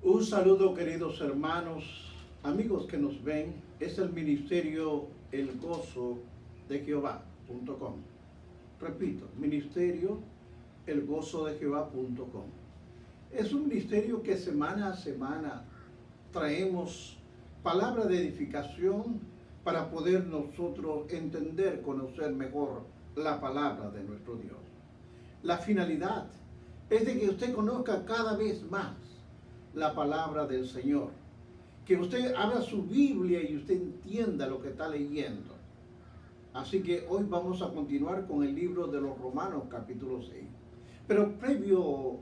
Un saludo, queridos hermanos, amigos que nos ven. Es el ministerio El Gozo de Jehová.com. Repito, ministerio El Gozo de Jehová.com. Es un ministerio que semana a semana traemos palabra de edificación para poder nosotros entender, conocer mejor la palabra de nuestro Dios. La finalidad es de que usted conozca cada vez más la palabra del Señor, que usted abra su Biblia y usted entienda lo que está leyendo. Así que hoy vamos a continuar con el libro de los Romanos capítulo 6. Pero previo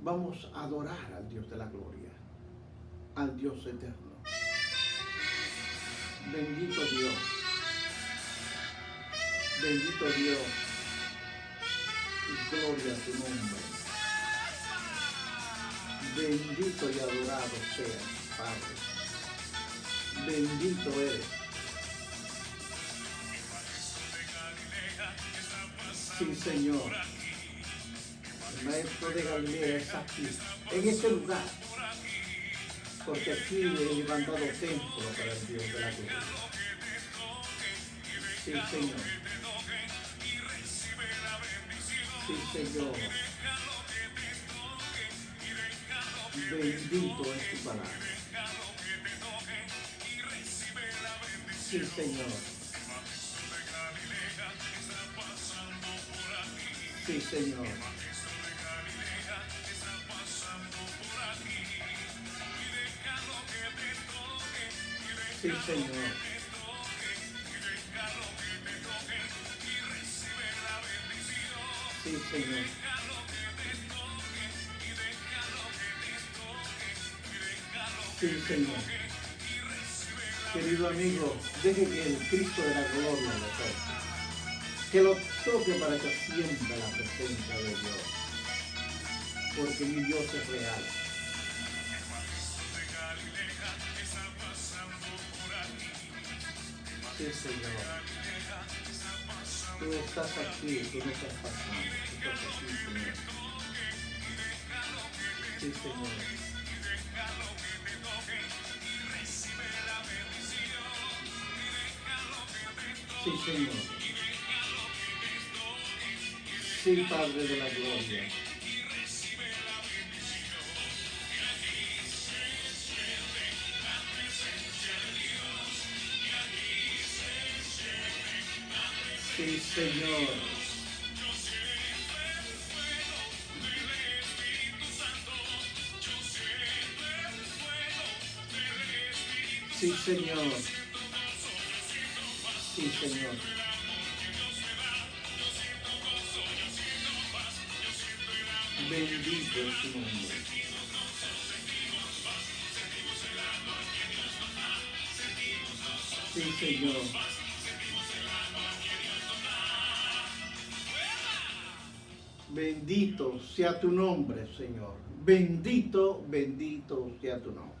vamos a adorar al Dios de la gloria, al Dios eterno. Bendito Dios, bendito Dios, y gloria a tu nombre. Bendito y adorado seas, Padre. Bendito eres. Sí, Señor. El Maestro de Galilea es aquí, en este lugar, porque aquí he levantado templo para el Dios de la gloria. Sí, Señor. Sí, Señor. Bendito es tu palabra. Sí, Señor. Sí, Señor. Sí, Señor. Sí, Señor. Sí, Señor. Querido amigo, deje que el Cristo de la gloria lo toque. Que lo toque para que sienta la presencia de Dios. Porque mi Dios es real. Sí, Señor. Tú estás aquí, tú no estás pasando. Tú estás aquí, Señor. Sí, Señor. Sí, Señor. Sí, Padre de la gloria. Sí, Señor. Sí, Señor. Sí, Señor. Bendito es tu nombre. Sí, Señor. Bendito sea tu nombre, Señor. Bendito, bendito sea tu nombre.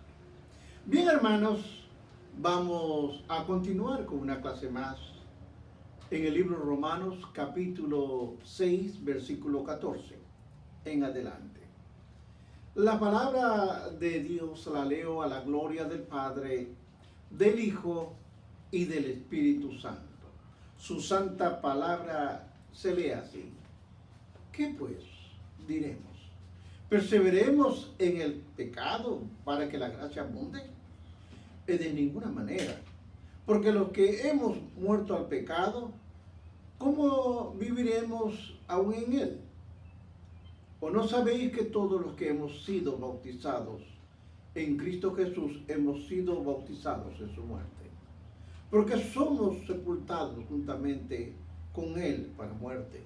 Bien, hermanos, vamos a continuar con una clase más en el libro Romanos, capítulo 6, versículo 14, en adelante. La palabra de Dios la leo a la gloria del Padre, del Hijo y del Espíritu Santo. Su santa palabra se lee así. ¿Qué pues diremos? ¿Perseveremos en el pecado para que la gracia abunde? De ninguna manera. Porque los que hemos muerto al pecado, ¿cómo viviremos aún en él? ¿O no sabéis que todos los que hemos sido bautizados en Cristo Jesús hemos sido bautizados en su muerte? Porque somos sepultados juntamente con él para muerte,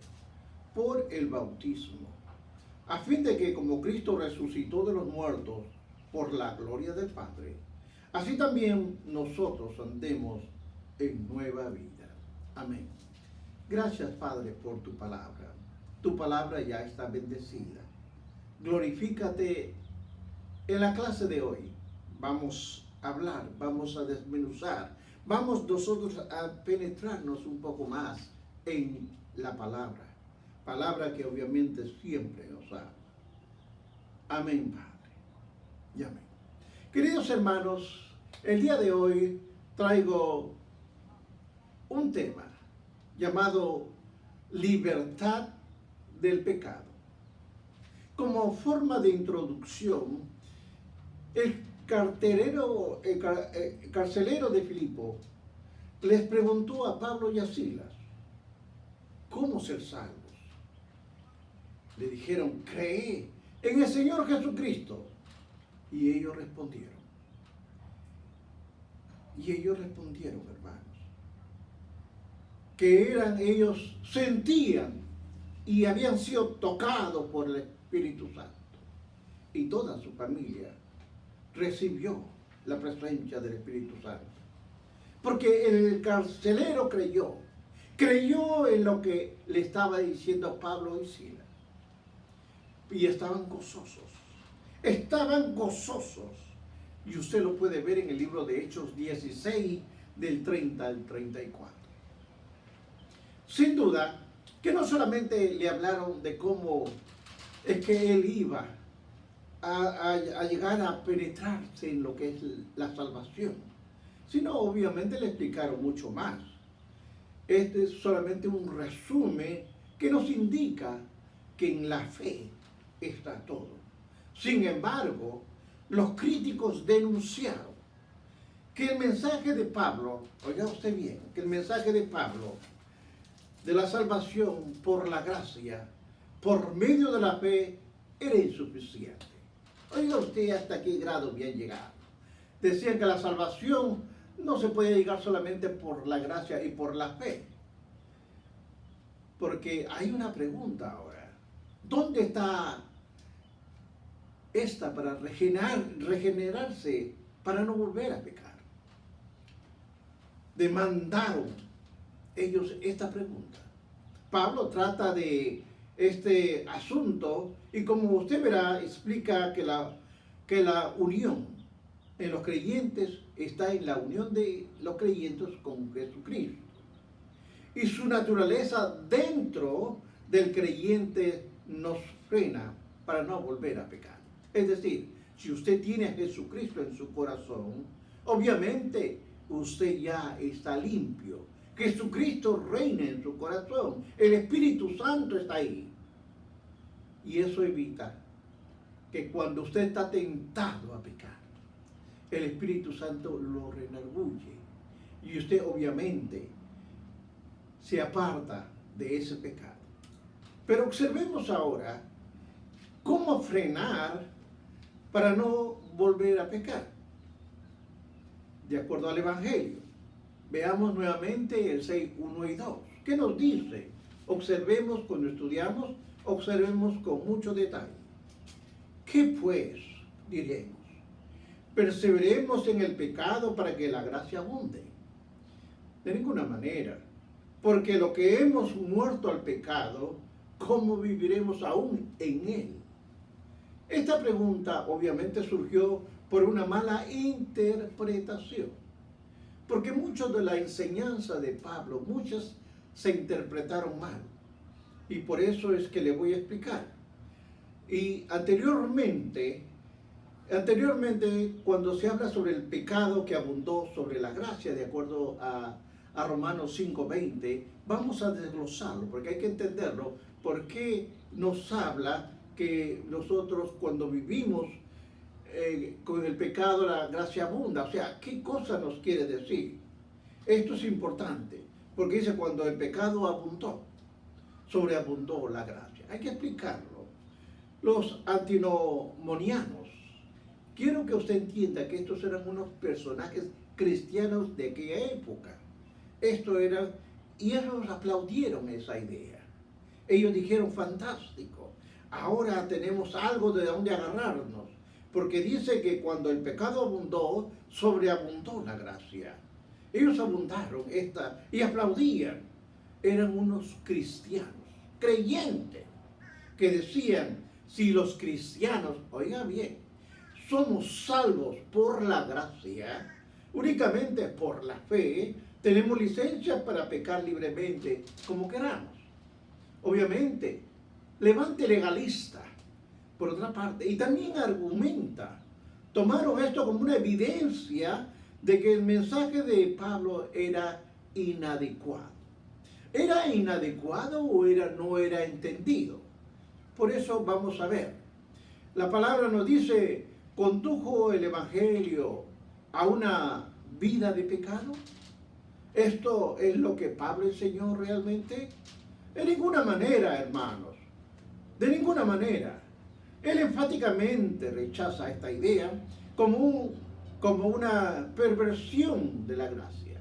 por el bautismo, a fin de que como Cristo resucitó de los muertos por la gloria del Padre, así también nosotros andemos en nueva vida. Amén. Gracias, Padre, por tu palabra. Tu palabra ya está bendecida. Glorifícate en la clase de hoy. Vamos a hablar, vamos a desmenuzar, vamos nosotros a penetrarnos un poco más en la palabra. Palabra que obviamente siempre nos ama. Amén, Padre. Y amén. Queridos hermanos, el día de hoy traigo un tema llamado libertad del pecado. Como forma de introducción, el carcelero de Filipo les preguntó a Pablo y a Silas, ¿cómo ser salvos? Le dijeron, cree en el Señor Jesucristo. Y ellos respondieron, hermanos, que ellos sentían y habían sido tocados por el Espíritu Santo. Y toda su familia recibió la presencia del Espíritu Santo. Porque el carcelero creyó en lo que le estaba diciendo Pablo y Silas. Y estaban gozosos. Y usted lo puede ver en el libro de Hechos 16, del 30 al 34. Sin duda, que no solamente le hablaron de cómo es que él iba a llegar a penetrarse en lo que es la salvación, sino obviamente le explicaron mucho más. Este es solamente un resumen que nos indica que en la fe está todo. Sin embargo, los críticos denunciaron que el mensaje de Pablo, oiga usted bien, que el mensaje de Pablo de la salvación por la gracia, por medio de la fe, era insuficiente. Oiga usted hasta qué grado bien llegado. Decían que la salvación no se puede llegar solamente por la gracia y por la fe. Porque hay una pregunta ahora. ¿Dónde está esta para regenerarse, para no volver a pecar? Demandaron ellos esta pregunta. Pablo trata de este asunto y como usted verá, explica que la unión en los creyentes está en la unión de los creyentes con Jesucristo. Y su naturaleza dentro del creyente nos frena para no volver a pecar. Es decir, si usted tiene a Jesucristo en su corazón, obviamente usted ya está limpio. Jesucristo reina en su corazón. El Espíritu Santo está ahí. Y eso evita que cuando usted está tentado a pecar, el Espíritu Santo lo redarguye. Y usted obviamente se aparta de ese pecado. Pero observemos ahora cómo frenar para no volver a pecar, de acuerdo al Evangelio. Veamos nuevamente el 6, 1 y 2. ¿Qué nos dice? Observemos cuando estudiamos, observemos con mucho detalle. ¿Qué pues diremos? ¿Perseveremos en el pecado para que la gracia abunde? De ninguna manera. Porque lo que hemos muerto al pecado, ¿cómo viviremos aún en él? Esta pregunta obviamente surgió por una mala interpretación, porque muchos de la enseñanza de Pablo, muchas se interpretaron mal, y por eso es que le voy a explicar. Y anteriormente, cuando se habla sobre el pecado que abundó sobre la gracia, de acuerdo a Romanos 5:20, vamos a desglosarlo, porque hay que entenderlo, por qué nos habla que nosotros cuando vivimos con el pecado la gracia abunda. O sea, ¿qué cosa nos quiere decir? Esto es importante, porque dice cuando el pecado abundó, sobreabundó la gracia. Hay que explicarlo. Los antinomonianos, quiero que usted entienda que estos eran unos personajes cristianos de aquella época. Y ellos aplaudieron esa idea. Ellos dijeron, fantástico, ahora tenemos algo de donde agarrarnos, porque dice que cuando el pecado abundó, sobreabundó la gracia. Ellos abundaron y aplaudían. Eran unos cristianos, creyentes, que decían, si los cristianos, oiga bien, somos salvos por la gracia, únicamente por la fe, tenemos licencia para pecar libremente como queramos. Obviamente, levante legalista, por otra parte, y también argumenta tomaron esto como una evidencia de que el mensaje de Pablo era inadecuado. ¿Era inadecuado o no era entendido? Por eso vamos a ver. La palabra nos dice, ¿condujo el Evangelio a una vida de pecado? ¿Esto es lo que Pablo enseñó realmente? De ninguna manera, hermanos. De ninguna manera. Él enfáticamente rechaza esta idea como una perversión de la gracia.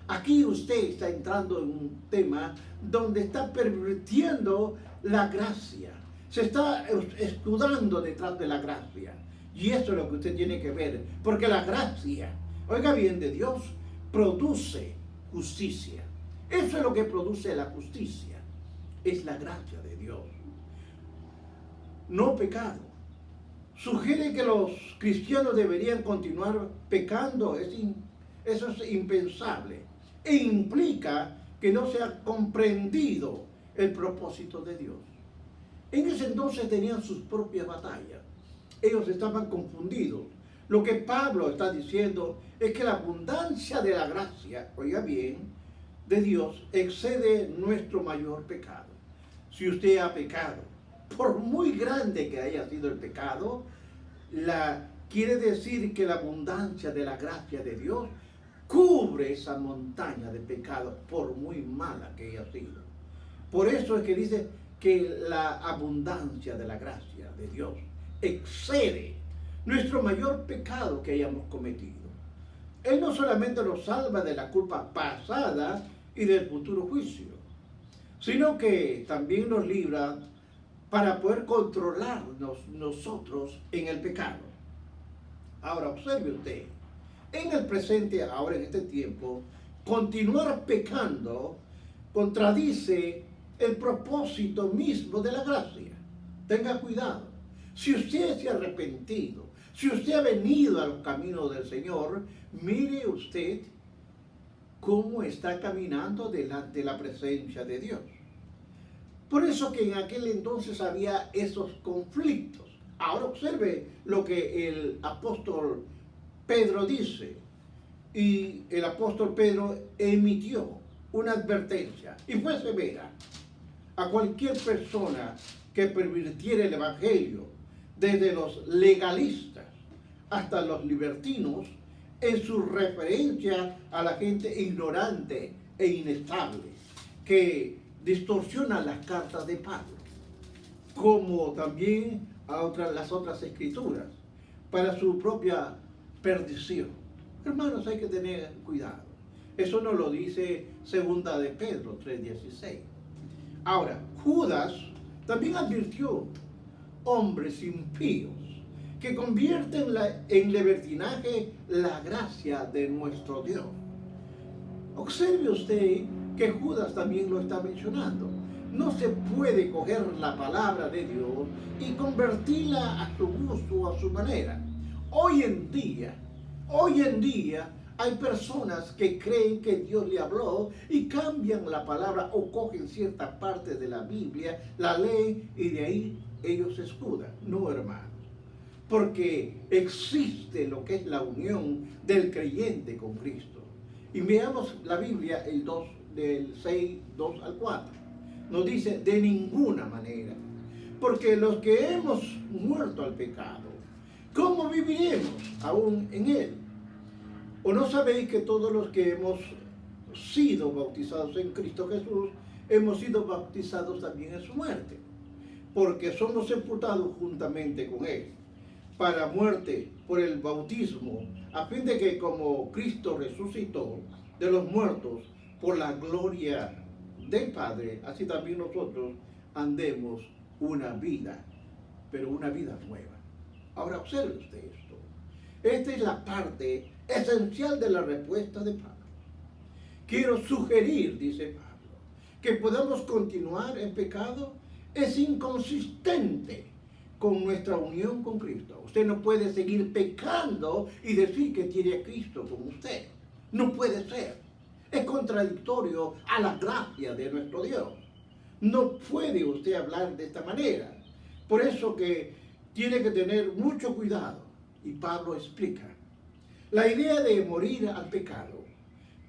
Aquí usted está entrando en un tema donde está pervirtiendo la gracia. Se está escudando detrás de la gracia. Y eso es lo que usted tiene que ver. Porque la gracia, oiga bien, de Dios, produce justicia. Eso es lo que produce la justicia. Es la gracia de Dios. No pecado. Sugiere que los cristianos deberían continuar pecando. Eso es impensable. E implica que no se ha comprendido el propósito de Dios. En ese entonces tenían sus propias batallas. Ellos estaban confundidos. Lo que Pablo está diciendo es que la abundancia de la gracia, oiga bien, de Dios excede nuestro mayor pecado. Si usted ha pecado, por muy grande que haya sido el pecado, quiere decir que la abundancia de la gracia de Dios cubre esa montaña de pecado, por muy mala que haya sido. Por eso es que dice que la abundancia de la gracia de Dios excede nuestro mayor pecado que hayamos cometido. Él no solamente nos salva de la culpa pasada y del futuro juicio, sino que también nos libra para poder controlarnos nosotros en el pecado. Ahora observe usted, en el presente, ahora en este tiempo, continuar pecando contradice el propósito mismo de la gracia. Tenga cuidado. Si usted se ha arrepentido, si usted ha venido al camino del Señor, mire usted cómo está caminando delante de la presencia de Dios. Por eso que en aquel entonces había esos conflictos. Ahora observe lo que el apóstol Pedro dice. Y el apóstol Pedro emitió una advertencia y fue severa a cualquier persona que pervirtiera el evangelio, desde los legalistas hasta los libertinos, en su referencia a la gente ignorante e inestable que distorsiona las cartas de Pablo, como también a las otras escrituras, para su propia perdición. Hermanos, hay que tener cuidado. Eso nos lo dice segunda de Pedro 3:16. Ahora, Judas también advirtió: hombres impíos que convierten en libertinaje la gracia de nuestro Dios. Observe usted que Judas también lo está mencionando. No se puede coger la palabra de Dios y convertirla a su gusto, a su manera. Hoy en día hay personas que creen que Dios le habló y cambian la palabra o cogen cierta parte de la Biblia, la leen y de ahí ellos se escudan. No, hermanos. Porque existe lo que es la unión del creyente con Cristo. Y veamos la Biblia, del 6, 2 al 4. Nos dice: de ninguna manera. Porque los que hemos muerto al pecado, ¿cómo viviremos aún en él? ¿O no sabéis que todos los que hemos sido bautizados en Cristo Jesús, hemos sido bautizados también en su muerte? Porque somos sepultados juntamente con él para muerte por el bautismo, a fin de que como Cristo resucitó de los muertos por la gloria del Padre, así también nosotros andemos una vida, pero una vida nueva. Ahora observe usted esto. Esta es la parte esencial de la respuesta de Pablo. Quiero sugerir, dice Pablo, que podamos continuar en pecado es inconsistente con nuestra unión con Cristo. Usted no puede seguir pecando y decir que tiene a Cristo con usted. No puede ser. Es contradictorio a la gracia de nuestro Dios. No puede usted hablar de esta manera. Por eso que tiene que tener mucho cuidado. Y Pablo explica la idea de morir al pecado.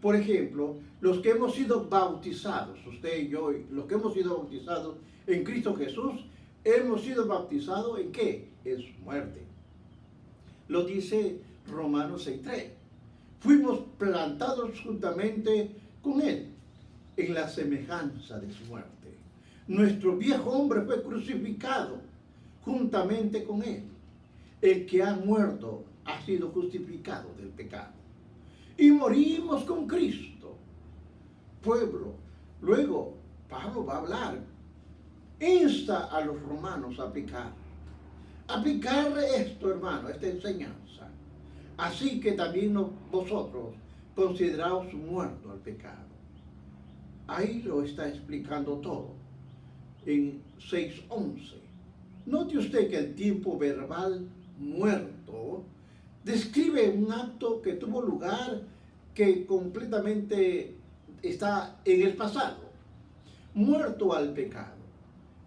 Por ejemplo, los que hemos sido bautizados, usted y yo, los que hemos sido bautizados en Cristo Jesús, hemos sido bautizados ¿en qué? En su muerte. Lo dice Romanos 6:3. Fuimos plantados juntamente con Él en la semejanza de su muerte. Nuestro viejo hombre fue crucificado juntamente con Él. El que ha muerto ha sido justificado del pecado. Y morimos con Cristo. Pueblo. Luego, Pablo va a hablar. Insta a los romanos a aplicar. Aplicar esto, hermano, esta enseñanza. Así que también vosotros consideraos muertos al pecado. Ahí lo está explicando todo. En 6:11. Note usted que el tiempo verbal muerto describe un acto que tuvo lugar que completamente está en el pasado. Muerto al pecado.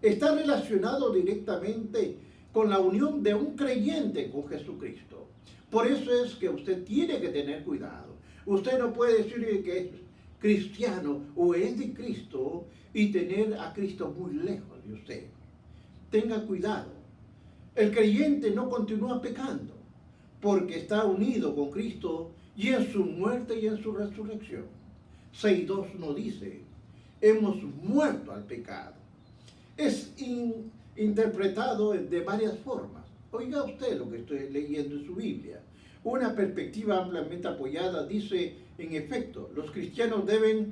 Está relacionado directamente con la unión de un creyente con Jesucristo. Por eso es que usted tiene que tener cuidado. Usted no puede decir que es cristiano o es de Cristo y tener a Cristo muy lejos de usted. Tenga cuidado. El creyente no continúa pecando porque está unido con Cristo y en su muerte y en su resurrección. 6:2 nos dice, hemos muerto al pecado. Es interpretado de varias formas. Oiga usted lo que estoy leyendo en su Biblia. Una perspectiva ampliamente apoyada dice, en efecto, los cristianos deben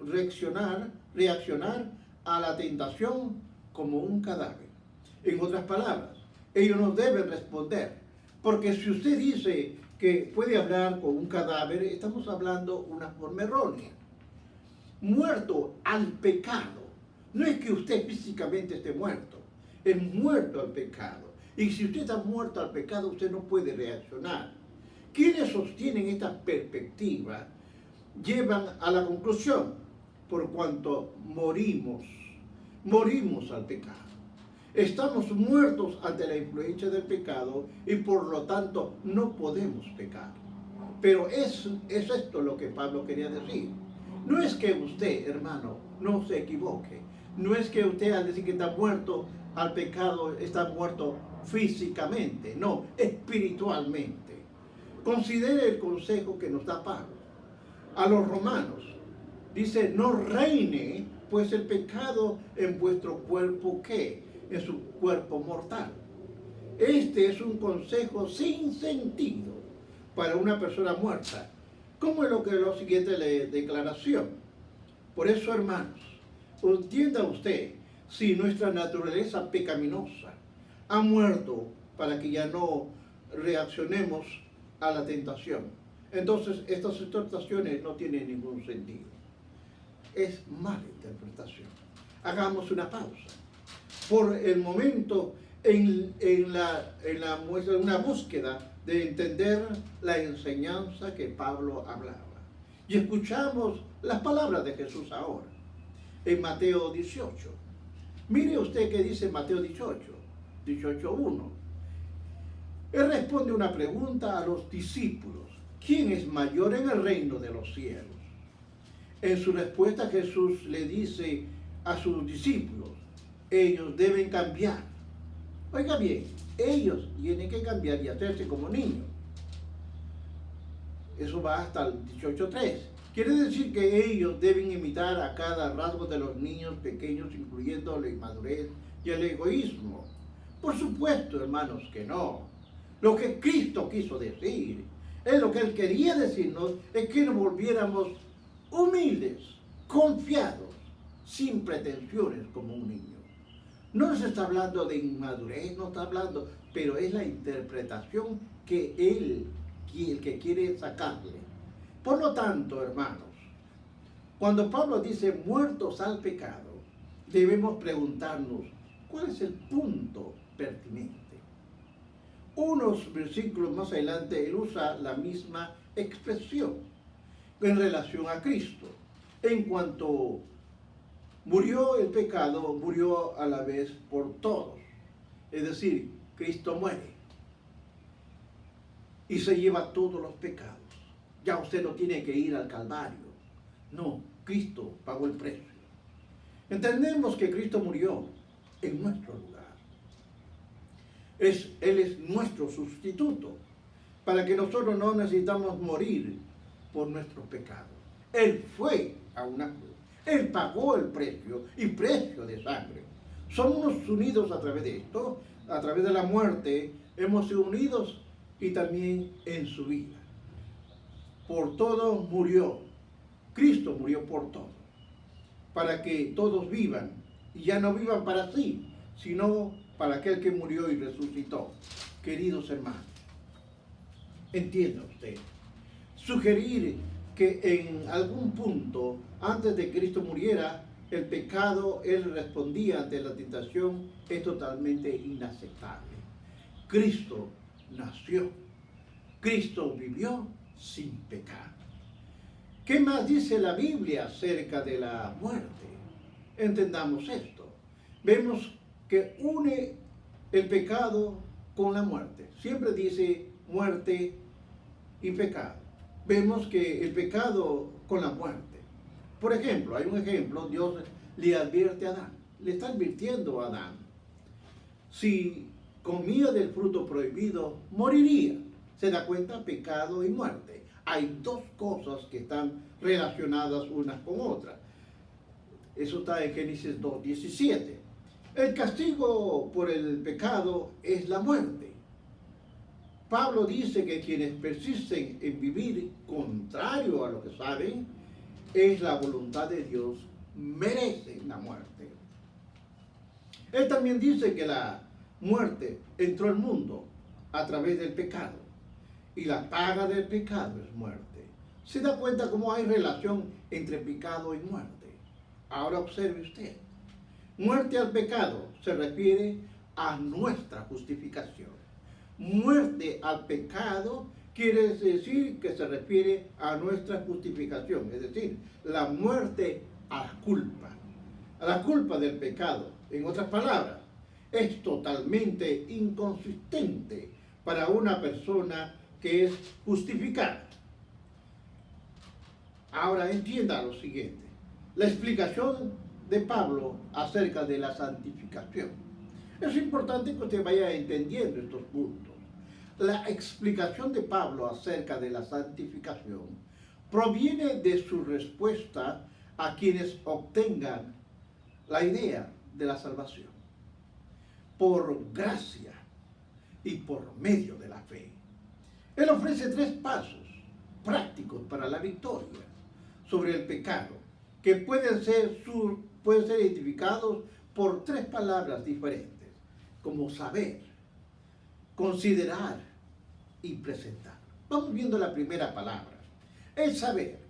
reaccionar a la tentación como un cadáver. En otras palabras, ellos no deben responder. Porque si usted dice que puede hablar con un cadáver, estamos hablando una forma errónea. Muerto al pecado. No es que usted físicamente esté muerto, es muerto al pecado. Y si usted está muerto al pecado, usted no puede reaccionar. Quienes sostienen esta perspectiva llevan a la conclusión, por cuanto morimos al pecado. Estamos muertos ante la influencia del pecado y por lo tanto no podemos pecar. Pero es esto lo que Pablo quería decir. No es que usted, hermano, no se equivoque. No es que usted al decir que está muerto al pecado, está muerto físicamente. No, espiritualmente. Considere el consejo que nos da Pablo a los romanos. Dice, no reine pues el pecado en vuestro cuerpo, ¿qué? En su cuerpo mortal. Este es un consejo sin sentido para una persona muerta, como es lo que lo siguiente declaración. Por eso, hermanos, entienda usted, si nuestra naturaleza pecaminosa ha muerto para que ya no reaccionemos a la tentación, entonces estas exhortaciones no tienen ningún sentido. Es mala interpretación. Hagamos una pausa. Por el momento, en una búsqueda de entender la enseñanza que Pablo hablaba. Y escuchamos las palabras de Jesús ahora, en Mateo 18. Mire usted qué dice Mateo 18:1. Él responde una pregunta a los discípulos. ¿Quién es mayor en el reino de los cielos? En su respuesta Jesús le dice a sus discípulos, ellos deben cambiar. Oiga bien, ellos tienen que cambiar y hacerse como niños. Eso va hasta el 18:3. Quiere decir que ellos deben imitar a cada rasgo de los niños pequeños, incluyendo la inmadurez y el egoísmo. Por supuesto, hermanos, que no. Lo que Cristo quiso decir, es lo que Él quería decirnos, es que nos volviéramos humildes, confiados, sin pretensiones como un niño. No nos está hablando de inmadurez, no está hablando, pero es la interpretación que Él, el que quiere sacarle. Por lo tanto, hermanos, cuando Pablo dice muertos al pecado, debemos preguntarnos, ¿cuál es el punto pertinente? Unos versículos más adelante, él usa la misma expresión en relación a Cristo. En cuanto murió el pecado, murió a la vez por todos. Es decir, Cristo muere. y se lleva todos los pecados. Ya usted no tiene que ir al Calvario. No, Cristo pagó el precio. Entendemos que Cristo murió en nuestro lugar. Él es nuestro sustituto, para que nosotros no necesitamos morir por nuestros pecados. Él fue a una cruz. Él pagó el precio, y precio de sangre. Somos unidos a través de esto, a través de la muerte, hemos sido unidos y también en su vida. Por todo murió. Cristo murió por todo, para que todos vivan, y ya no vivan para sí, sino para aquel que murió y resucitó. Queridos hermanos, entienda usted, sugerir que en algún punto, antes de que Cristo muriera, el pecado, Él respondía ante la tentación, es totalmente inaceptable. Cristo nació, Cristo vivió sin pecado. ¿Qué más dice la Biblia acerca de la muerte? Entendamos esto. Vemos que une el pecado con la muerte. Siempre dice muerte y pecado. Vemos que el pecado con la muerte. Por ejemplo, hay un ejemplo, Dios le advierte a Adán, le está advirtiendo a Adán, si comía del fruto prohibido, moriría. ¿Se da cuenta? Pecado y muerte. Hay dos cosas que están relacionadas unas con otras. Eso está en Génesis 2:17. El castigo por el pecado es la muerte. Pablo dice que quienes persisten en vivir contrario a lo que saben, es la voluntad de Dios, merecen la muerte. Él también dice que la muerte entró al mundo a través del pecado, y la paga del pecado es muerte. ¿Se da cuenta cómo hay relación entre pecado y muerte? Ahora observe usted. Muerte al pecado se refiere a nuestra justificación. Muerte al pecado quiere decir que se refiere a nuestra justificación, es decir, la muerte a la culpa del pecado. En otras palabras, es totalmente inconsistente para una persona que es justificada. Ahora entienda lo siguiente, la explicación de Pablo acerca de la santificación. Es importante que usted vaya entendiendo estos puntos. La explicación de Pablo acerca de la santificación proviene de su respuesta a quienes obtengan la idea de la salvación por gracia y por medio de la fe. Él ofrece 3 pasos prácticos para la victoria sobre el pecado, que pueden ser identificados por 3 palabras diferentes, como saber, considerar y presentar. Vamos viendo la primera palabra, el saber.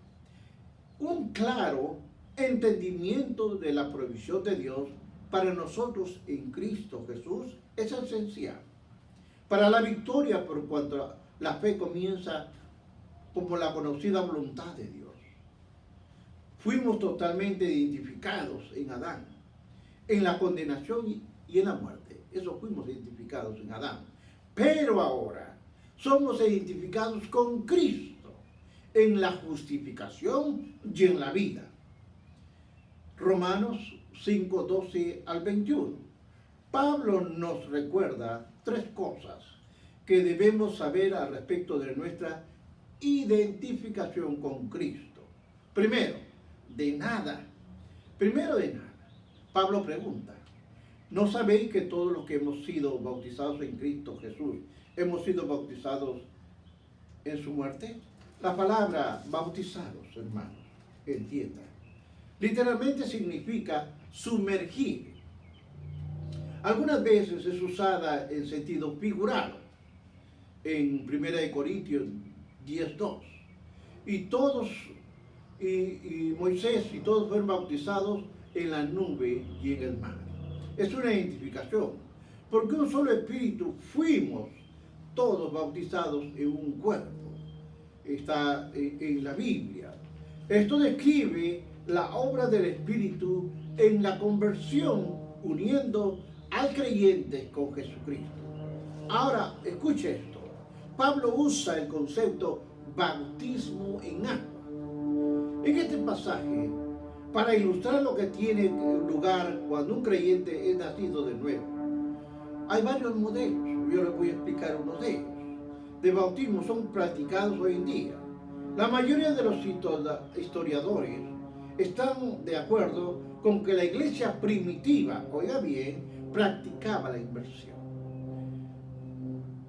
Un claro entendimiento de la provisión de Dios para nosotros en Cristo Jesús es esencial para la victoria, por cuanto la fe comienza como la conocida voluntad de Dios. Fuimos totalmente identificados en Adán, en la condenación y en la muerte. Eso fuimos identificados en Adán. Pero ahora somos identificados con Cristo en la justificación y en la vida. Romanos 5:12 al 21. Pablo nos recuerda 3 cosas que debemos saber al respecto de nuestra identificación con Cristo. Primero de nada. Pablo pregunta, ¿no sabéis que todos los que hemos sido bautizados en Cristo Jesús hemos sido bautizados en su muerte? La palabra bautizados, hermanos, entiendan, literalmente significa sumergir. Algunas veces es usada en sentido figurado, en 1 Corintios 10:2. Y Moisés y todos fueron bautizados en la nube y en el mar. Es una identificación, porque un solo espíritu fuimos todos bautizados en un cuerpo. Está en la Biblia. Esto describe la obra del Espíritu en la conversión, uniendo al creyente con Jesucristo. Ahora, escuche esto. Pablo usa el concepto bautismo en agua. En este pasaje, para ilustrar lo que tiene lugar cuando un creyente es nacido de nuevo, hay varios modelos. Yo les voy a explicar uno de ellos. De bautismo son practicados hoy en día. La mayoría de los historiadores están de acuerdo con que la iglesia primitiva, oiga bien, practicaba la inmersión.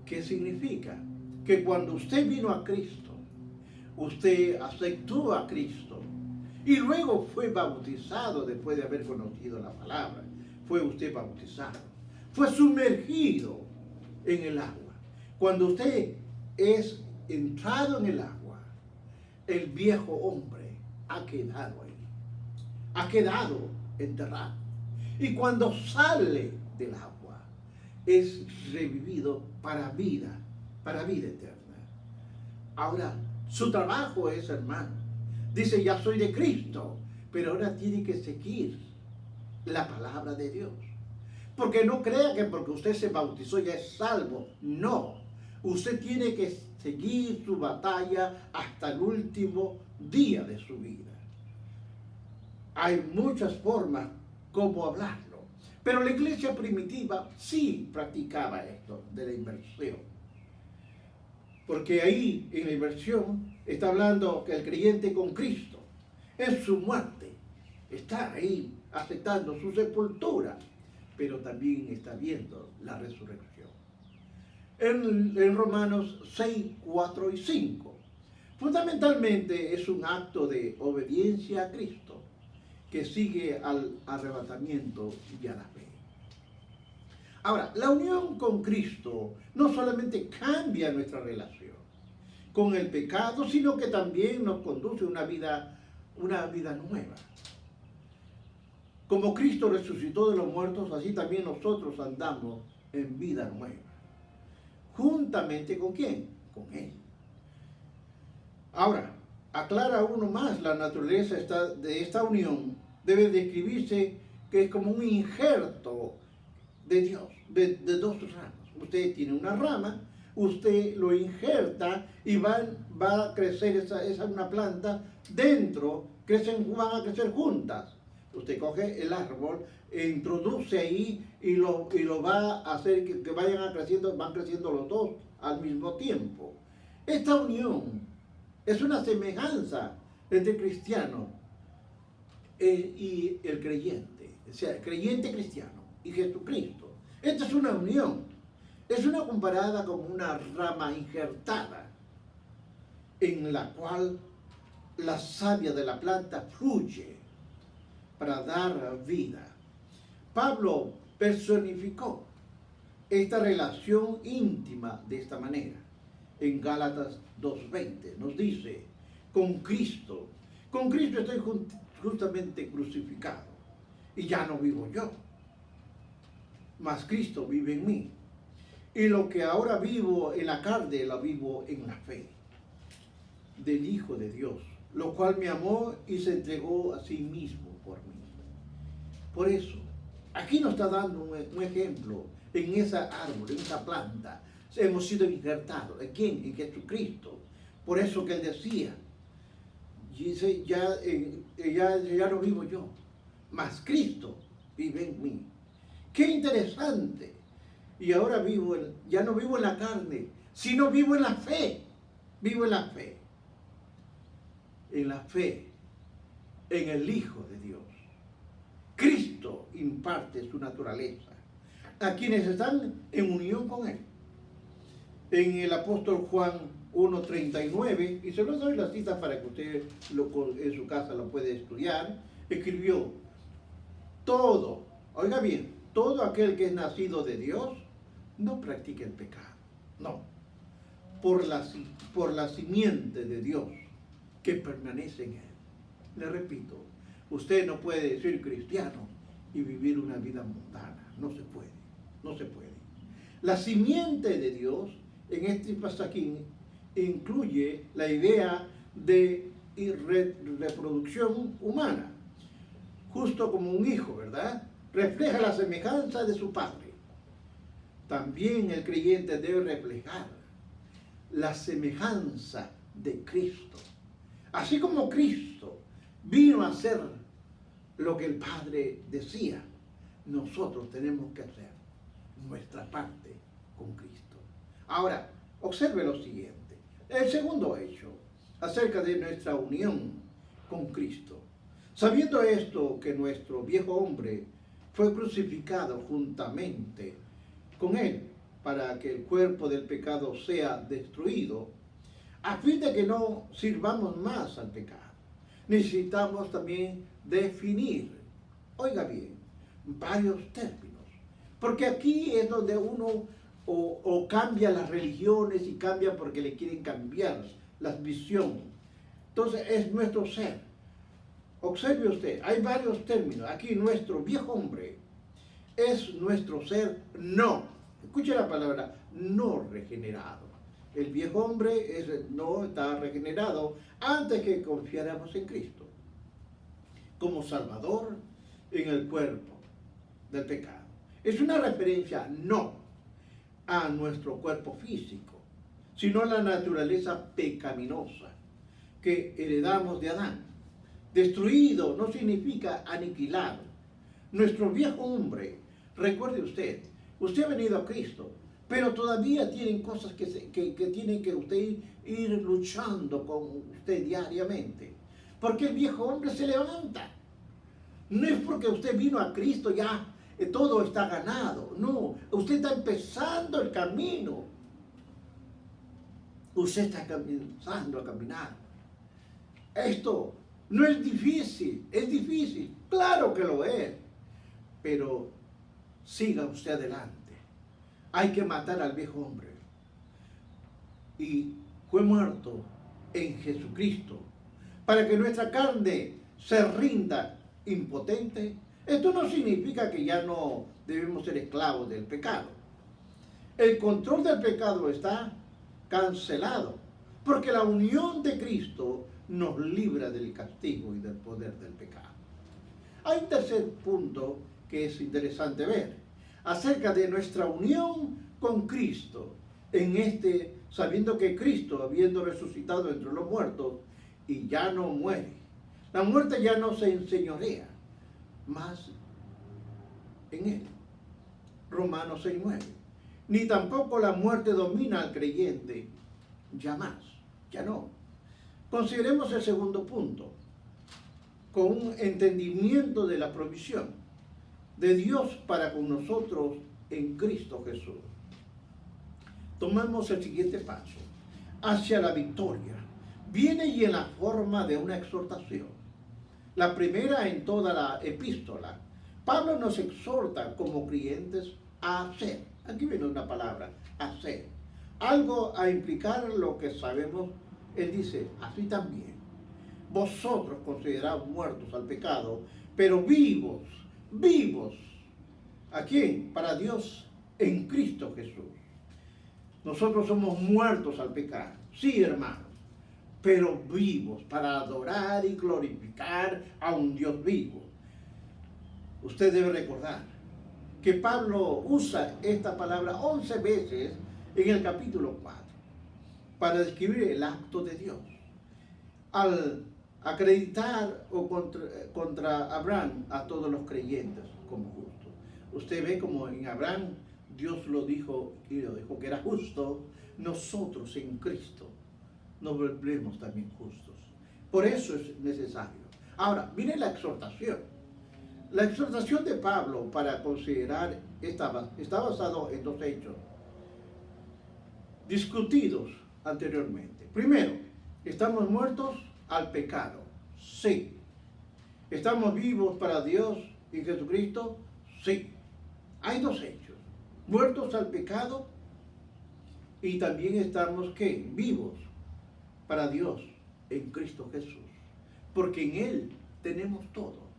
¿Qué significa? Que cuando usted vino a Cristo, usted aceptó a Cristo y luego fue bautizado después de haber conocido la palabra. Fue usted bautizado, fue sumergido en el agua. Cuando usted es entrado en el agua, el viejo hombre ha quedado ahí, ha quedado enterrado. Y cuando sale del agua, es revivido para vida eterna. Ahora, su trabajo es, hermano, dice, ya soy de Cristo, pero ahora tiene que seguir la palabra de Dios. Porque no crea que porque usted se bautizó ya es salvo. No, usted tiene que seguir su batalla hasta el último día de su vida. Hay muchas formas como hablarlo, pero la iglesia primitiva sí practicaba esto de la inmersión. Porque ahí en la inmersión está hablando que el creyente con Cristo en su muerte está ahí aceptando su sepultura, pero también está viendo la resurrección. En Romanos 6, 4 y 5, fundamentalmente es un acto de obediencia a Cristo que sigue al arrebatamiento y a la fe. Ahora, la unión con Cristo no solamente cambia nuestra relación con el pecado, sino que también nos conduce a una vida nueva. Como Cristo resucitó de los muertos, así también nosotros andamos en vida nueva. ¿Juntamente con quién? Con Él. Ahora, aclara uno más la naturaleza de esta unión. Debe describirse que es como un injerto de Dios, de dos ramas. Usted tiene una rama, usted lo injerta y va a crecer una planta dentro, van a crecer juntas. Usted coge el árbol, introduce ahí y lo va a hacer que van creciendo los dos al mismo tiempo. Esta unión es una semejanza entre el cristiano y el creyente, o sea, el creyente cristiano y Jesucristo. Esta es una unión, es una comparada como una rama injertada en la cual la savia de la planta fluye para dar vida. Pablo personificó esta relación íntima de esta manera. En Gálatas 2:20 nos dice, con Cristo estoy justamente crucificado y ya no vivo yo, mas Cristo vive en mí. Y lo que ahora vivo en la carne, lo vivo en la fe del Hijo de Dios, lo cual me amó y se entregó a sí mismo por mí. Por eso, aquí nos está dando un ejemplo en esa árbol, en esa planta. Hemos sido injertados. ¿En quién? En Jesucristo. Por eso que Él decía, dice, ya no vivo yo, mas Cristo vive en mí. ¡Qué interesante! Y ahora ya no vivo en la carne, sino vivo en la fe. Vivo en la fe. En la fe, en el Hijo de Dios. Cristo imparte su naturaleza a quienes están en unión con Él. En el apóstol Juan 1:39, y se los doy la cita para que usted en su casa lo puede estudiar, escribió, todo, oiga bien, todo aquel que es nacido de Dios no practica el pecado, no, por la simiente de Dios que permanece en Él. Le repito, usted no puede ser cristiano y vivir una vida mundana, no se puede, no se puede. La simiente de Dios en este pasaje incluye la idea de reproducción humana, justo como un hijo, ¿verdad? Refleja la semejanza de su padre. También el creyente debe reflejar la semejanza de Cristo. Así como Cristo vino a hacer lo que el Padre decía, nosotros tenemos que hacer nuestra parte con Cristo. Ahora, observe lo siguiente. El segundo hecho, acerca de nuestra unión con Cristo. Sabiendo esto, que nuestro viejo hombre fue crucificado juntamente con él, para que el cuerpo del pecado sea destruido, a fin de que no sirvamos más al pecado. Necesitamos también definir, oiga bien, varios términos, porque aquí es donde uno o cambia las religiones y cambia porque le quieren cambiar la visión. Entonces es nuestro ser. Observe usted, hay varios términos. Aquí nuestro viejo hombre es nuestro ser no. Escuche la palabra no regenerado. El viejo hombre no está regenerado antes que confiáramos en Cristo como Salvador en el cuerpo del pecado. Es una referencia no a nuestro cuerpo físico, sino a la naturaleza pecaminosa que heredamos de Adán. Destruido no significa aniquilado. Nuestro viejo hombre, recuerde usted ha venido a Cristo, pero todavía tienen cosas que tiene que usted ir luchando con usted diariamente. Porque el viejo hombre se levanta. No es porque usted vino a Cristo ya todo está ganado. No, usted está empezando el camino. Usted está comenzando a caminar. Esto no es difícil, es difícil. Claro que lo es. Pero siga usted adelante. Hay que matar al viejo hombre. Y fue muerto en Jesucristo para que nuestra carne se rinda impotente. Esto no significa que ya no debemos ser esclavos del pecado. El control del pecado está cancelado, porque la unión de Cristo nos libra del castigo y del poder del pecado. Hay un tercer punto que es interesante ver, acerca de nuestra unión con Cristo, sabiendo que Cristo, habiendo resucitado entre los muertos, y ya no muere. La muerte ya no se enseñorea más en él. Romanos 6:9. Ni tampoco la muerte domina al creyente, ya más, ya no. Consideremos el segundo punto, con un entendimiento de la provisión de Dios para con nosotros en Cristo Jesús. Tomamos el siguiente paso, hacia la victoria. Viene y en la forma de una exhortación. La primera en toda la epístola. Pablo nos exhorta como creyentes a hacer. Aquí viene una palabra, hacer. Algo a implicar lo que sabemos. Él dice, así también. Vosotros considerados muertos al pecado, pero vivos. ¿A quién? Para Dios en Cristo Jesús. Nosotros somos muertos al pecado, sí, hermanos, pero vivos para adorar y glorificar a un Dios vivo. Usted debe recordar que Pablo usa esta palabra 11 veces en el capítulo 4 para describir el acto de Dios. Al acreditar o contra Abraham a todos los creyentes como justos. Usted ve como en Abraham Dios lo dijo y lo dijo que era justo. Nosotros en Cristo nos volvemos también justos. Por eso es necesario. Ahora, mire la exhortación. La exhortación de Pablo para considerar está basado en dos hechos discutidos anteriormente. Primero, ¿estamos muertos al pecado? Sí. ¿Estamos vivos para Dios y Jesucristo? Sí. Hay dos hechos. Muertos al pecado y también estamos, ¿qué? Vivos para Dios en Cristo Jesús. Porque en Él tenemos todo.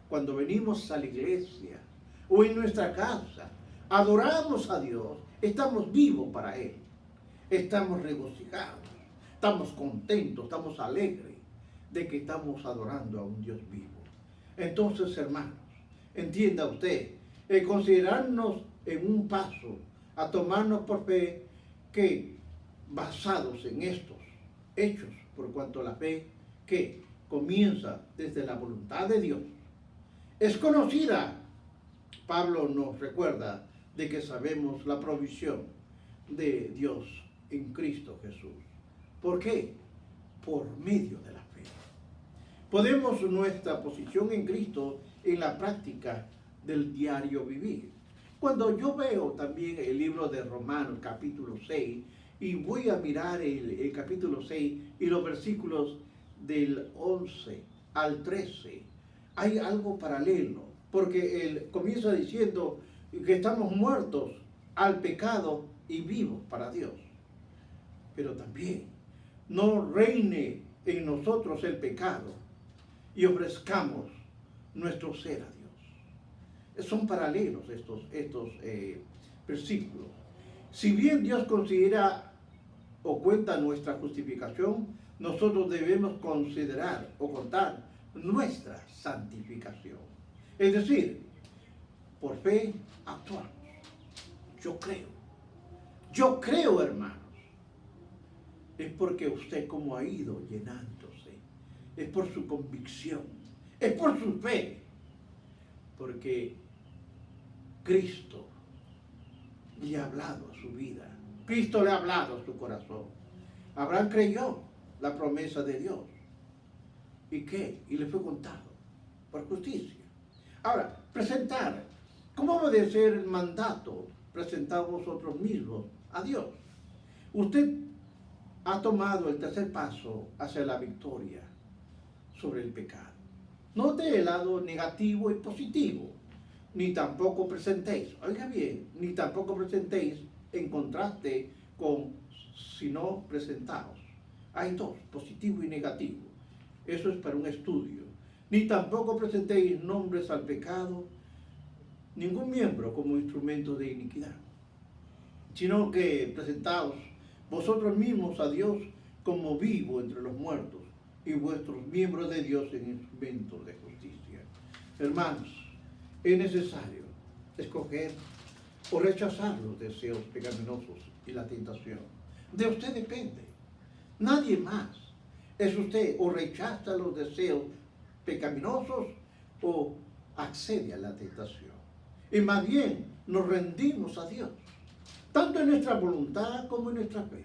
Cuando venimos a la iglesia o en nuestra casa, adoramos a Dios, estamos vivos para Él. Estamos regocijados, estamos contentos, estamos alegres de que estamos adorando a un Dios vivo. Entonces, hermanos, entienda usted, el considerarnos en un paso a tomarnos por fe que basados en estos hechos, por cuanto la fe que comienza desde la voluntad de Dios es conocida. Pablo nos recuerda de que sabemos la provisión de Dios en Cristo Jesús. ¿Por qué? Por medio de la fe. Podemos nuestra posición en Cristo en la práctica del diario vivir. Cuando yo veo también el libro de Romanos capítulo 6 y voy a mirar el capítulo 6 y los versículos del 11 al 13, hay algo paralelo, porque él comienza diciendo que estamos muertos al pecado y vivos para Dios. Pero también no reine en nosotros el pecado y ofrezcamos nuestro ser a Dios. Son paralelos estos versículos. Si bien Dios considera o cuenta nuestra justificación, nosotros debemos considerar o contar nuestra santificación. Es decir, por fe actuamos. Yo creo, hermanos. Es porque usted como ha ido llenándose, es por su convicción, es por su fe, porque Cristo le ha hablado a su vida, Cristo le ha hablado a su corazón. Abraham creyó la promesa de Dios. ¿Y qué? Y le fue contado por justicia. Ahora, presentar. ¿Cómo obedecer el mandato? Presentad vosotros mismos a Dios. Usted ha tomado el tercer paso hacia la victoria sobre el pecado. No del lado negativo y positivo, ni tampoco presentéis, oiga bien, ni tampoco presentéis en contraste con sino presentaos. Hay dos, positivo y negativo. Eso es para un estudio. Ni tampoco presentéis nombres al pecado, ningún miembro como instrumento de iniquidad, sino que presentaos vosotros mismos a Dios como vivo entre los muertos y vuestros miembros de Dios en instrumentos de justicia. Hermanos, es necesario escoger o rechazar los deseos pecaminosos y la tentación. De usted depende, nadie más. Es usted o rechaza los deseos pecaminosos o accede a la tentación. Y más bien nos rendimos a Dios, tanto en nuestra voluntad como en nuestra fe.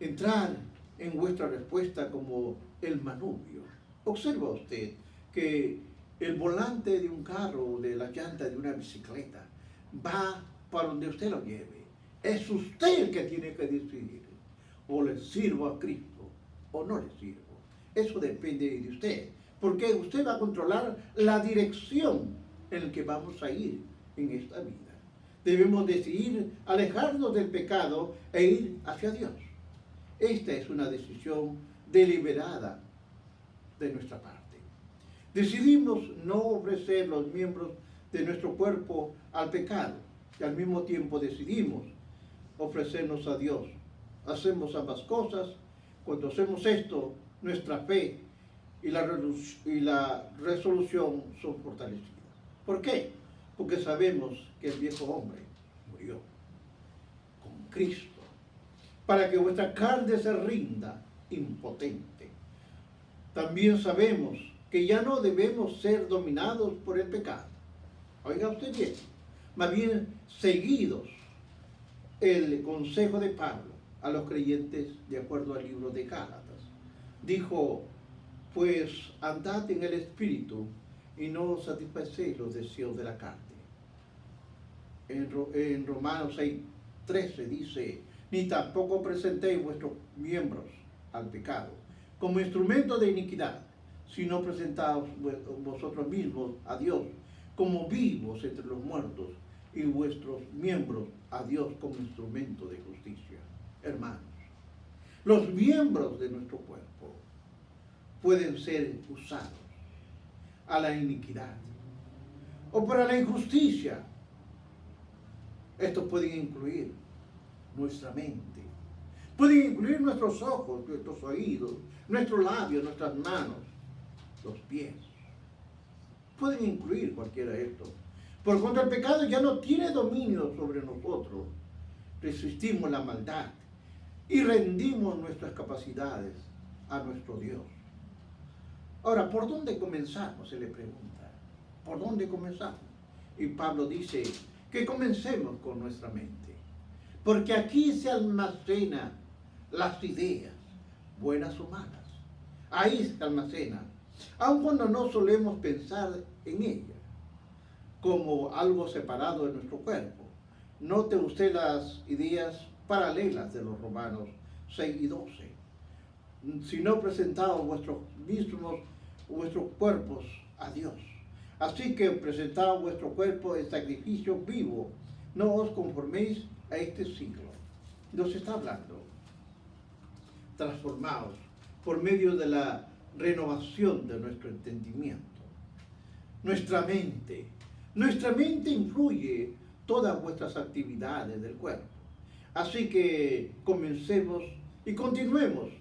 Entrar en vuestra respuesta como el manubrio. Observa usted que el volante de un carro o de la llanta de una bicicleta va para donde usted lo lleve. Es usted el que tiene que decidir. O le sirvo a Cristo o no le sirvo. Eso depende de usted, porque usted va a controlar la dirección en la que vamos a ir en esta vida. Debemos decidir alejarnos del pecado e ir hacia Dios. Esta es una decisión deliberada de nuestra parte. Decidimos no ofrecer los miembros de nuestro cuerpo al pecado y al mismo tiempo decidimos ofrecernos a Dios. Hacemos ambas cosas. Cuando hacemos esto, nuestra fe y la resolución son fortalecidas. ¿Por qué? Porque sabemos que el viejo hombre murió con Cristo, para que vuestra carne se rinda impotente. También sabemos que ya no debemos ser dominados por el pecado. Oiga usted bien, más bien seguidos el consejo de Pablo a los creyentes de acuerdo al libro de Gálatas. Dijo, pues andad en el Espíritu y no satisfacéis los deseos de la carne. En Romanos 6:13 dice, ni tampoco presentéis vuestros miembros al pecado como instrumento de iniquidad, sino presentaos vosotros mismos a Dios como vivos entre los muertos y vuestros miembros a Dios como instrumento de justicia. Hermanos, los miembros de nuestro cuerpo pueden ser usados a la iniquidad o para la injusticia. Estos pueden incluir nuestra mente, pueden incluir nuestros ojos, nuestros oídos, nuestros labios, nuestras manos, los pies. Pueden incluir cualquiera de estos. Por contra, el pecado ya no tiene dominio sobre nosotros, resistimos la maldad y rendimos nuestras capacidades a nuestro Dios. Ahora, ¿por dónde comenzamos? Se le pregunta. ¿Por dónde comenzamos? Y Pablo dice que comencemos con nuestra mente, porque aquí se almacenan las ideas, buenas o malas. Ahí se almacenan, aun cuando no solemos pensar en ellas como algo separado de nuestro cuerpo. Note usted las ideas paralelas de los Romanos 6 y 12. Si no presentaos vuestros cuerpos a Dios. Así que presentaos vuestro cuerpo en sacrificio vivo. No os conforméis a este siglo. Nos está hablando. Transformaos por medio de la renovación de nuestro entendimiento. Nuestra mente influye todas vuestras actividades del cuerpo. Así que comencemos y continuemos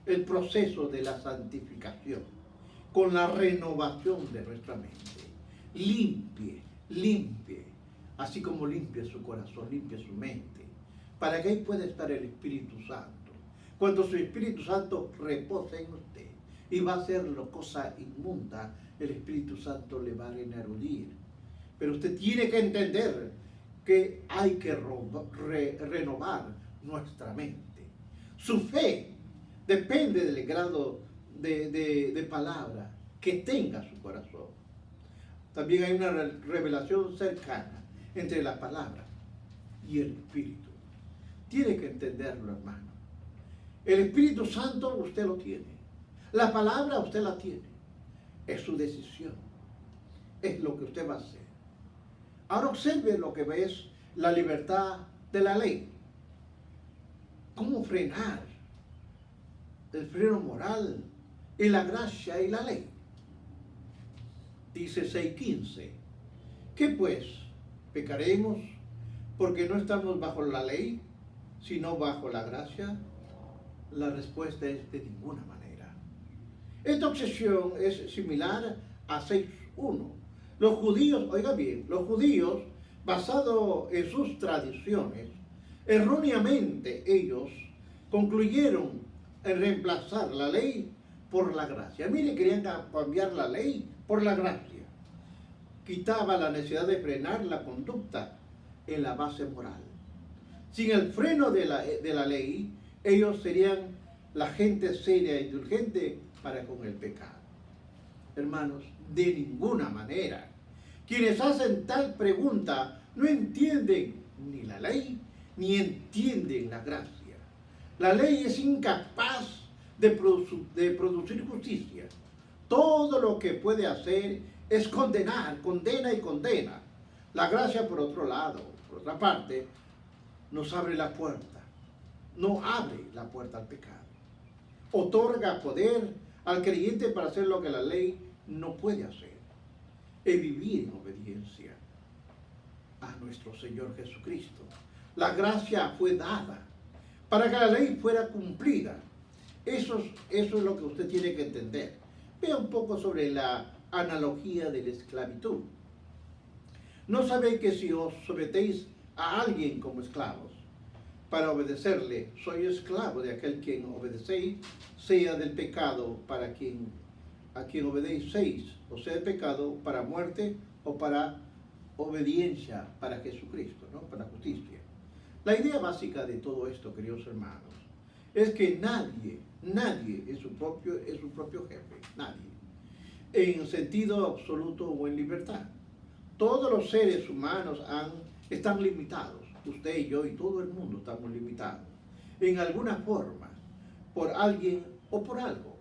el proceso de la santificación con la renovación de nuestra mente. Limpie, así como limpie su corazón, limpie su mente, para que ahí pueda estar el Espíritu Santo. Cuando su Espíritu Santo reposa en usted y va a hacer cosa inmunda, el Espíritu Santo le va a renarudir. Pero usted tiene que entender que hay que renovar nuestra mente. Su fe depende del grado de palabra que tenga su corazón. También hay una revelación cercana entre la palabra y el Espíritu. Tiene que entenderlo, hermano. El Espíritu Santo usted lo tiene. La palabra usted la tiene. Es su decisión. Es lo que usted va a hacer. Ahora observe lo que es la libertad de la ley. ¿Cómo frenar el freno moral y la gracia y la ley? Dice 6:15. ¿Qué pues? ¿Pecaremos porque no estamos bajo la ley, sino bajo la gracia? La respuesta es de ninguna manera. Esta obsesión es similar a 6:1. Los judíos, oiga bien, los judíos, basados en sus tradiciones, erróneamente ellos concluyeron en reemplazar la ley por la gracia. Mire, querían cambiar la ley por la gracia. Quitaba la necesidad de frenar la conducta en la base moral. Sin el freno de la ley, ellos serían la gente seria e indulgente para con el pecado. Hermanos, de ninguna manera. Quienes hacen tal pregunta no entienden ni la ley, ni entienden la gracia. La ley es incapaz de producir justicia. Todo lo que puede hacer es condenar, condena y condena. La gracia, por otro lado, por otra parte, nos abre la puerta. No abre la puerta al pecado. Otorga poder al creyente para hacer lo que la ley no puede hacer. Es vivir en obediencia a nuestro Señor Jesucristo. La gracia fue dada para que la ley fuera cumplida. Eso es lo que usted tiene que entender. Vea un poco sobre la analogía de la esclavitud. ¿No sabéis que si os sometéis a alguien como esclavos para obedecerle, soy esclavo de aquel quien obedecéis, sea del pecado a quien obedecéis, o sea del pecado para muerte o para obediencia para Jesucristo, ¿no? Para justicia? La idea básica de todo esto, queridos hermanos, es que nadie es su propio jefe, nadie, en sentido absoluto o en libertad. Todos los seres humanos están limitados. Usted y yo y todo el mundo estamos limitados en alguna forma, por alguien o por algo.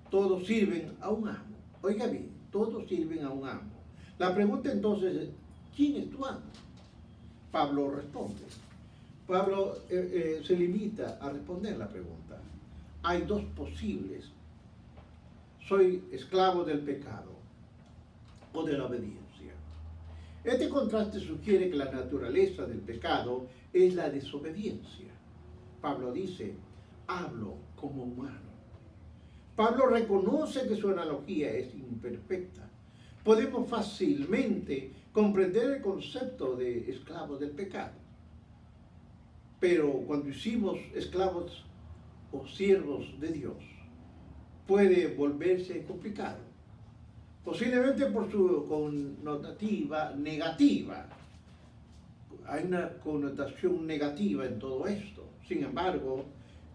Todos sirven a un amo. Oiga bien, todos sirven a un amo. La pregunta entonces es, ¿quién es tu amo? Pablo responde. Pablo se limita a responder la pregunta. Hay dos posibles. Soy esclavo del pecado o de la obediencia. Este contraste sugiere que la naturaleza del pecado es la desobediencia. Pablo dice, hablo como humano. Pablo reconoce que su analogía es imperfecta. Podemos fácilmente comprender el concepto de esclavo del pecado. Pero cuando hicimos esclavos o siervos de Dios, puede volverse complicado, posiblemente por su connotativa negativa. Hay una connotación negativa en todo esto. Sin embargo,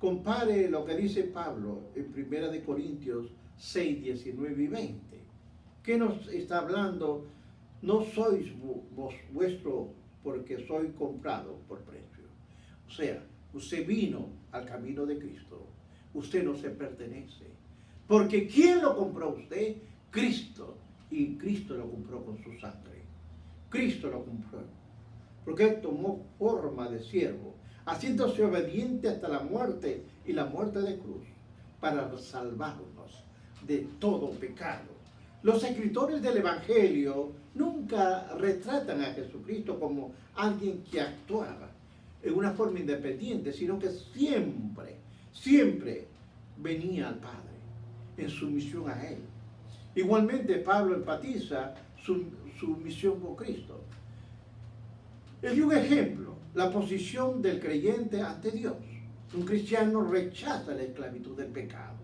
compare lo que dice Pablo en 1 Corintios 6, 19 y 20, que nos está hablando: no sois vos vuestro, porque soy comprado por precio. O sea, usted vino al camino de Cristo, usted no se pertenece. Porque ¿quién lo compró a usted? Cristo. Y Cristo lo compró con su sangre. Cristo lo compró. Porque Él tomó forma de siervo, haciéndose obediente hasta la muerte y la muerte de cruz, para salvarnos de todo pecado. Los escritores del Evangelio nunca retratan a Jesucristo como alguien que actuaba en una forma independiente, sino que siempre venía al Padre en sumisión a Él. Igualmente Pablo enfatiza su misión con Cristo. Él dio un ejemplo: la posición del creyente ante Dios. Un cristiano rechaza la esclavitud del pecado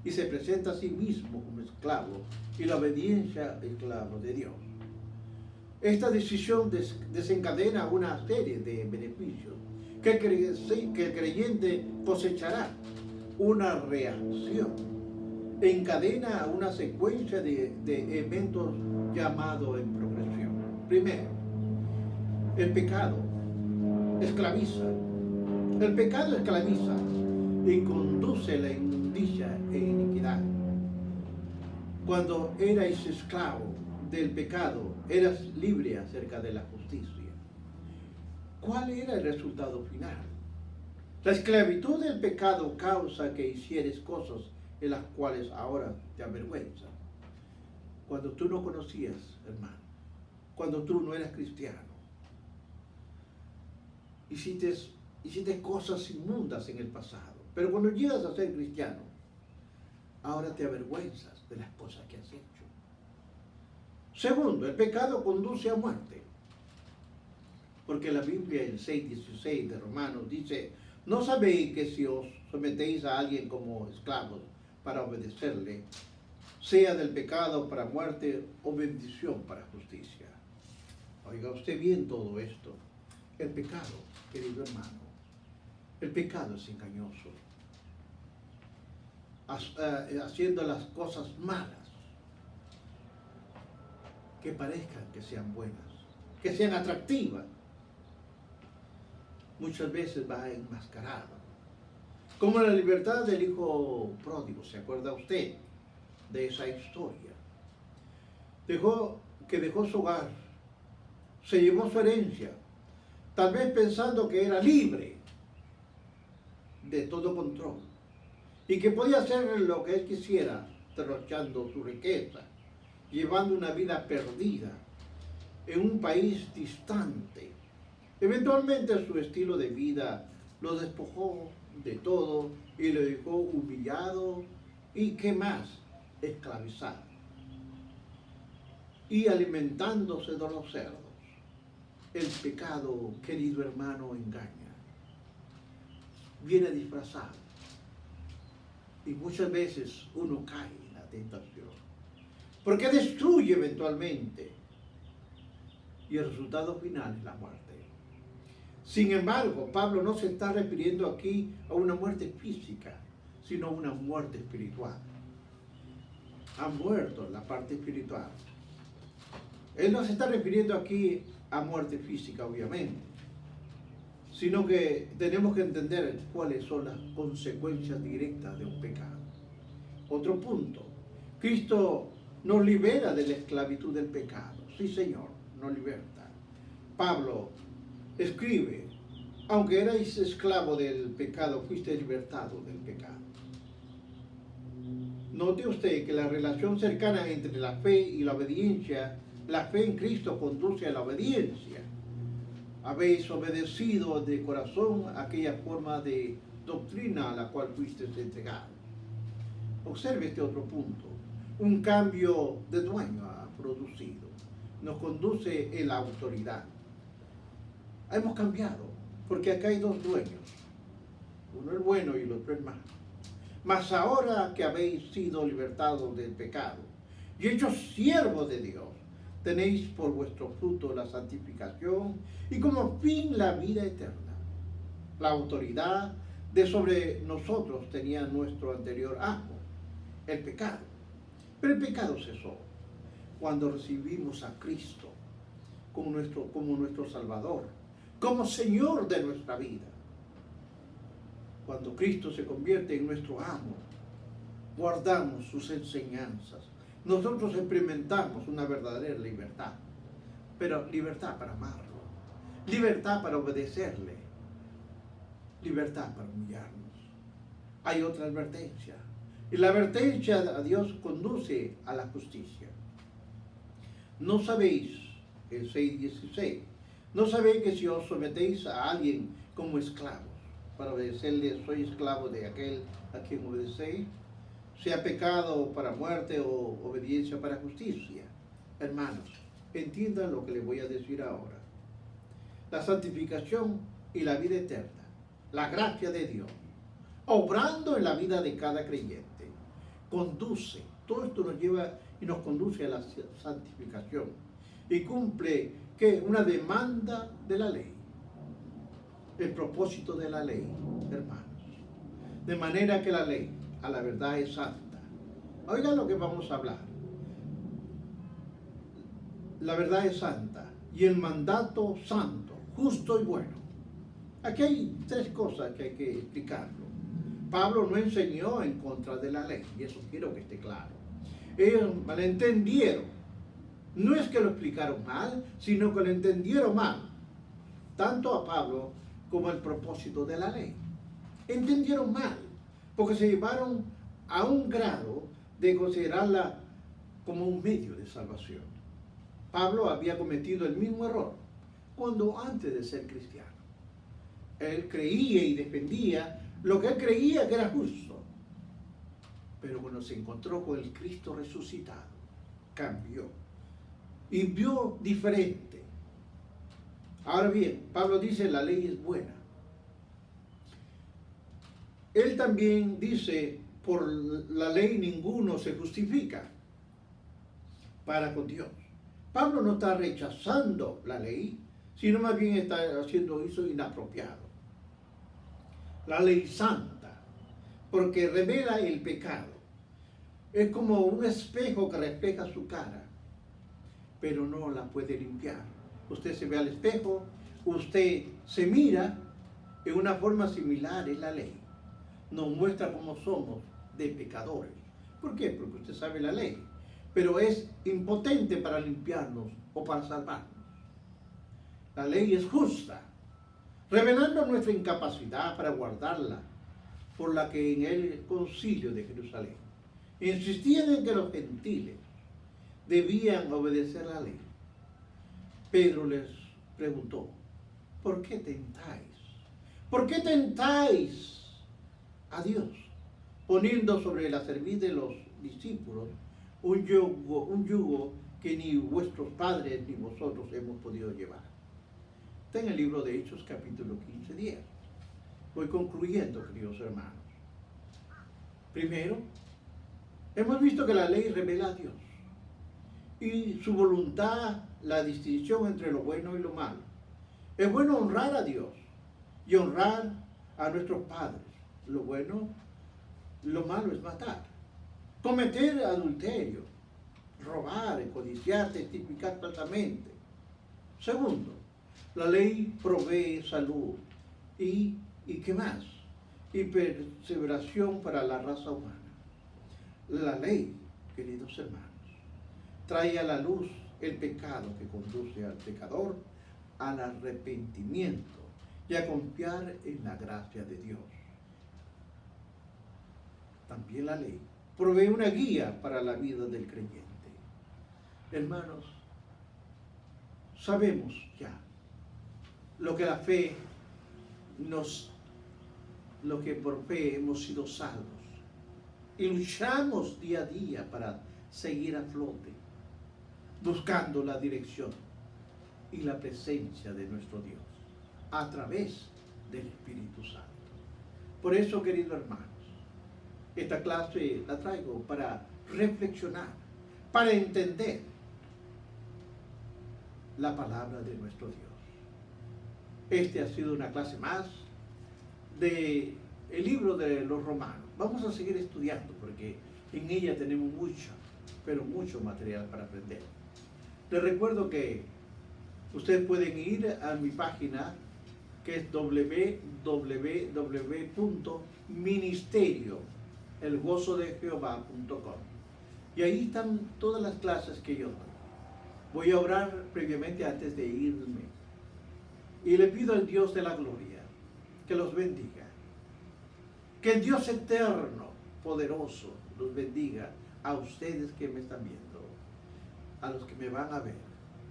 y se presenta a sí mismo como esclavo, y la obediencia esclavo de Dios. Esta decisión desencadena una serie de beneficios que el creyente cosechará. Una reacción encadena una secuencia de eventos llamados en progresión. Primero, el pecado esclaviza. El pecado esclaviza y conduce a la inmundicia e iniquidad. Cuando erais esclavo del pecado, eras libre acerca de la justicia. ¿Cuál era el resultado final? La esclavitud del pecado causa que hicieres cosas en las cuales ahora te avergüenzas. Cuando tú no conocías, hermano, cuando tú no eras cristiano, hiciste cosas inmundas en el pasado, pero cuando llegas a ser cristiano, ahora te avergüenzas de las cosas que has hecho. Segundo, el pecado conduce a muerte, porque la Biblia en 6:16 de Romanos dice: ¿no sabéis que si os sometéis a alguien como esclavos para obedecerle, sea del pecado para muerte o bendición para justicia? Oiga usted bien todo esto. El pecado, querido hermano, el pecado es engañoso. Haciendo las cosas malas que parezcan que sean buenas, que sean atractivas, muchas veces va enmascarado. Como la libertad del hijo pródigo, ¿se acuerda usted de esa historia? Dejó su hogar, se llevó su herencia, tal vez pensando que era libre de todo control y que podía hacer lo que él quisiera, derrochando su riqueza, llevando una vida perdida en un país distante. Eventualmente su estilo de vida lo despojó de todo y lo dejó humillado y, ¿qué más?, esclavizado y alimentándose de los cerdos. El pecado, querido hermano, engaña, viene disfrazado, y muchas veces uno cae en la tentación, porque destruye eventualmente, y el resultado final es la muerte. Sin embargo, Pablo no se está refiriendo aquí a una muerte física, sino a una muerte espiritual. Ha muerto la parte espiritual. Él no se está refiriendo aquí a muerte física, obviamente, sino que tenemos que entender cuáles son las consecuencias directas de un pecado. Otro punto: Cristo nos libera de la esclavitud del pecado. Sí, Señor, nos liberta. Pablo escribe: aunque erais esclavo del pecado, fuiste libertado del pecado. Note usted que la relación cercana entre la fe y la obediencia, la fe en Cristo conduce a la obediencia. Habéis obedecido de corazón aquella forma de doctrina a la cual fuisteis entregado. Observe este otro punto: un cambio de dueño ha producido, nos conduce en la autoridad. Hemos cambiado. Porque acá hay dos dueños. Uno es bueno y el otro es malo. Mas ahora que habéis sido libertados del pecado y hechos siervos de Dios, tenéis por vuestro fruto la santificación y como fin la vida eterna. La autoridad de sobre nosotros tenía nuestro anterior amo, el pecado. Pero el pecado cesó cuando recibimos a Cristo como nuestro Salvador, como Señor de nuestra vida. Cuando Cristo se convierte en nuestro amo, guardamos sus enseñanzas. Nosotros experimentamos una verdadera libertad, pero libertad para amarlo, libertad para obedecerle, libertad para humillarnos. Hay otra advertencia, y la advertencia a Dios conduce a la justicia. ¿No sabéis, el 6:16, no sabéis que si os sometéis a alguien como esclavos, para obedecerle, sois esclavos de aquel a quien obedecéis, sea pecado para muerte o obediencia para justicia? Hermanos, entiendan lo que les voy a decir ahora. La santificación y la vida eterna, la gracia de Dios, obrando en la vida de cada creyente, conduce, todo esto nos lleva y nos conduce a la santificación y cumple que una demanda de la ley, el propósito de la ley, hermanos. De manera que la ley, a la verdad, es santa. Oigan lo que vamos a hablar. La verdad es santa y el mandato santo, justo y bueno. Aquí hay tres cosas que hay que explicarlo. Pablo no enseñó en contra de la ley, y eso quiero que esté claro. Ellos malentendieron. No es que lo explicaron mal, sino que lo entendieron mal. Tanto a Pablo como el propósito de la ley. Entendieron mal, porque se llevaron a un grado de considerarla como un medio de salvación. Pablo había cometido el mismo error cuando antes de ser cristiano. Él creía y defendía lo que él creía que era justo. Pero cuando se encontró con el Cristo resucitado, cambió y vio diferente. Ahora bien, Pablo dice la ley es buena. Él también dice, por la ley ninguno se justifica para con Dios. Pablo no está rechazando la ley, sino más bien está haciendo eso inapropiado. La ley santa, porque revela el pecado. Es como un espejo que refleja su cara, pero no la puede limpiar. Usted se ve al espejo, usted se mira, en una forma similar es la ley. Nos muestra cómo somos de pecadores. ¿Por qué? Porque usted sabe la ley, pero es impotente para limpiarnos o para salvarnos. La ley es justa, revelando nuestra incapacidad para guardarla, por la que en el concilio de Jerusalén insistían en que los gentiles debían obedecer la ley. Pedro les preguntó, ¿por qué tentáis? ¿Por qué tentáis a Dios, poniendo sobre la cerviz de los discípulos un yugo que ni vuestros padres ni vosotros hemos podido llevar? Está en el libro de Hechos, capítulo 15:10. Voy concluyendo, queridos hermanos. Primero, hemos visto que la ley revela a Dios y su voluntad, la distinción entre lo bueno y lo malo. Es bueno honrar a Dios y honrar a nuestros padres. Lo bueno, lo malo es matar, cometer adulterio, robar, codiciar, testificar falsamente. Segundo, la ley provee salud y ¿qué más? Y perseveración para la raza humana. La ley, queridos hermanos, trae a la luz el pecado que conduce al pecador al arrepentimiento y a confiar en la gracia de Dios. También la ley provee una guía para la vida del creyente. Hermanos, sabemos ya lo que la fe lo que por fe hemos sido salvos y luchamos día a día para seguir a flote, buscando la dirección y la presencia de nuestro Dios a través del Espíritu Santo. Por eso, queridos hermanos, esta clase la traigo para reflexionar, para entender la palabra de nuestro Dios. Este ha sido una clase más del libro de los Romanos. Vamos a seguir estudiando porque en ella tenemos mucho, pero mucho material para aprender. Les recuerdo que ustedes pueden ir a mi página, que es www.ministerioelgozodejehová.com, y ahí están todas las clases que yo doy. Voy a orar previamente antes de irme y le pido al Dios de la gloria que los bendiga, que el Dios eterno, poderoso, los bendiga a ustedes que me están viendo, a los que me van a ver,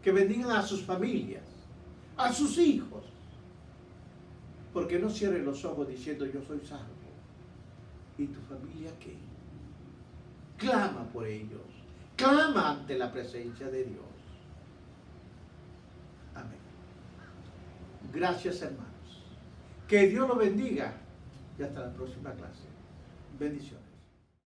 que bendigan a sus familias, a sus hijos, porque no cierren los ojos diciendo yo soy salvo. ¿Y tu familia qué? Clama por ellos, clama ante la presencia de Dios. Amén. Gracias, hermanos. Que Dios los bendiga y hasta la próxima clase. Bendiciones.